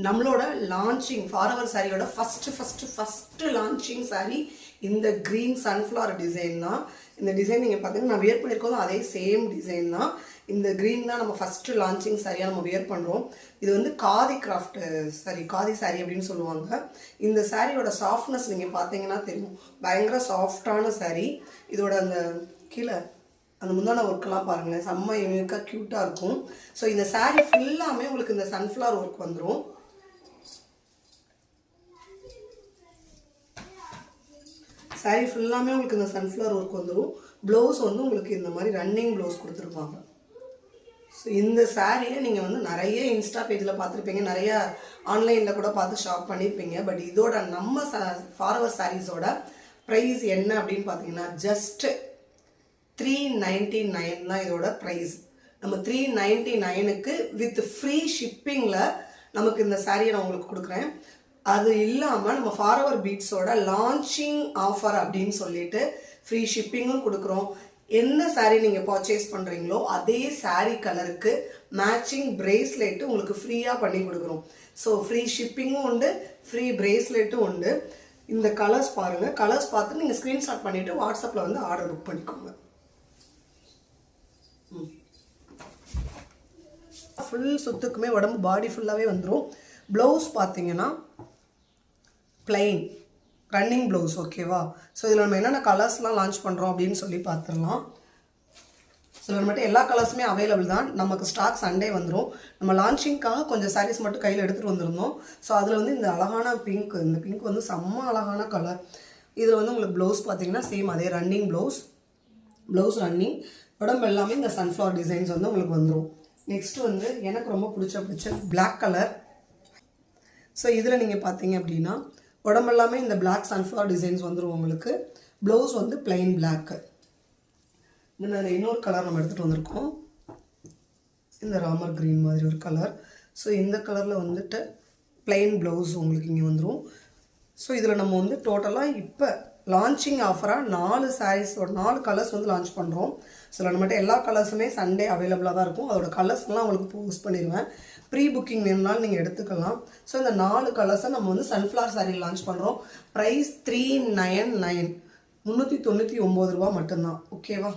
நம்மளோட launching forever சாரியோட first launching sorry இந்த க்ரீன் சன்ஃப்ளவர் டிசைன் தான். இந்த டிசைன் நீங்கள் பார்த்தீங்கன்னா நான் வியர் பண்ணியிருக்கோம் அதே சேம் டிசைன் தான். இந்த க்ரீன் தான் நம்ம ஃபஸ்ட்டு லான்ச்சிங் சாரியாக நம்ம வியர் பண்ணுறோம். இது வந்து khadi craft sorry, khadi sorry அப்படின்னு சொல்லுவாங்க. இந்த சாரியோட சாஃப்ட்னஸ் நீங்கள் பார்த்தீங்கன்னா தெரியும், பயங்கர சாஃப்டான சாரி. இதோட அந்த கீழே அந்த முந்தான ஒர்க்கெல்லாம் பாருங்களேன், செம்ம யூனிக்காக க்யூட்டாக இருக்கும். ஸோ இந்த சாரீ ஃபுல்லாமே உங்களுக்கு இந்த சன்ஃப்ளவர் ஒர்க் வந்துடும். சாரீ ஃபுல்லாமே உங்களுக்கு இந்த சன்ஃப்ளவர் ஒர்க் வந்துடும். ப்ளவுஸ் வந்து உங்களுக்கு இந்த மாதிரி ரன்னிங் ப்ளவுஸ் கொடுத்துருப்பாங்க. ஸோ இந்த சாரியை நீங்கள் வந்து நிறைய இன்ஸ்டா பேஜில் பார்த்துருப்பீங்க, நிறைய ஆன்லைனில் கூட பார்த்து ஷாப் பண்ணியிருப்பீங்க. பட் இதோட நம்ம ஃபாரவர் சாரீஸோட ப்ரைஸ் என்ன அப்படின்னு பார்த்தீங்கன்னா ஜஸ்ட் 399 தான் இதோட ப்ரைஸ். நம்ம 399க்கு வித் ஃப்ரீ ஷிப்பிங்கில் நமக்கு இந்த சாரியை நான் உங்களுக்கு கொடுக்குறேன். அது இல்லாமல் நம்ம ஃபாரவர் பீட்ஸோட லான்ச்சிங் ஆஃபர் அப்படின்னு சொல்லிட்டு ஃப்ரீ ஷிப்பிங்கும் கொடுக்குறோம். என்ன சாரீ நீங்கள் பர்ச்சேஸ் பண்ணுறீங்களோ அதே சாரீ கலருக்கு மேட்சிங் பிரேஸ்லெட்டு உங்களுக்கு ஃப்ரீயாக பண்ணி கொடுக்குறோம். ஸோ ஃப்ரீ ஷிப்பிங்கும் உண்டு, ஃப்ரீ பிரேஸ்லெட்டும் உண்டு. இந்த கலர்ஸ் பாருங்கள், கலர்ஸ் பார்த்து நீங்கள் ஸ்க்ரீன்ஷாட் பண்ணிவிட்டு வாட்ஸ்அப்பில் வந்து ஆர்டர் புக் பண்ணிக்கோங்க. ஃபுல் சுத்துக்குமே உடம்பு பாடி ஃபுல்லாகவே வந்துடும். ப்ளவுஸ் பார்த்தீங்கன்னா பிளைன் ரன்னிங் ப்ளவுஸ், ஓகேவா? ஸோ இதில் நம்ம என்னென்ன கலர்ஸ்லாம் லான்ச் பண்ணுறோம் அப்படின்னு சொல்லி பார்த்துடலாம். சிலர் மட்டும் எல்லா கலர்ஸுமே அவைலபிள் தான். நமக்கு ஸ்டாக் சண்டே வந்துடும். நம்ம லான்ச்சிங்காக கொஞ்சம் சாரீஸ் மட்டும் கையில் எடுத்துகிட்டு வந்திருந்தோம். ஸோ அதில் வந்து இந்த அழகான பிங்க், இந்த பிங்க் வந்து செம்ம அழகான கலர். இதில் வந்து உங்களுக்கு ப்ளவுஸ் பார்த்தீங்கன்னா சேம் அதே ரன்னிங் ப்ளவுஸ் ரன்னிங், உடம்பு எல்லாமே இந்த சன்ஃப்ளவர் டிசைன்ஸ் வந்து உங்களுக்கு வந்துடும். நெக்ஸ்ட் வந்து எனக்கு ரொம்ப பிடிச்ச பிளாக் கலர். ஸோ இதில் நீங்கள் பார்த்தீங்க அப்படின்னா உடம்பு எல்லாமே இந்த பிளாக் சன்ஃப்ளவர் டிசைன்ஸ் வந்துடும் உங்களுக்கு. ப்ளவுஸ் வந்து பிளைன் பிளாக்கு. இன்னொரு கலர் நம்ம எடுத்துகிட்டு வந்திருக்கோம், இந்த ராமர் க்ரீன் மாதிரி ஒரு கலர். ஸோ இந்த கலரில் வந்துட்டு பிளைன் ப்ளவுஸ் உங்களுக்கு இங்கே வந்துடும். ஸோ இதில் நம்ம வந்து டோட்டலாக இப்போ லான்ச்சிங் ஆஃபராக 4 சாரீஸோட 4 கலர்ஸ் வந்து லான்ச் பண்ணுறோம். ஸோ நம்மகிட்ட எல்லா கலர்ஸுமே சண்டே அவைலபிளாக தான் இருக்கும். அதோட கலர்ஸ்லாம் உங்களுக்கு போஸ்ட் பண்ணிடுவேன். ப்ரீ புக்கிங் வேணுனாலும் நீங்கள் எடுத்துக்கலாம். ஸோ இந்த 4 கலர்ஸை நம்ம வந்து சன்ஃப்ளவர் சாரீ லான்ச் பண்ணுறோம். ப்ரைஸ் 399 399 ரூபா மட்டும்தான், ஓகேவா?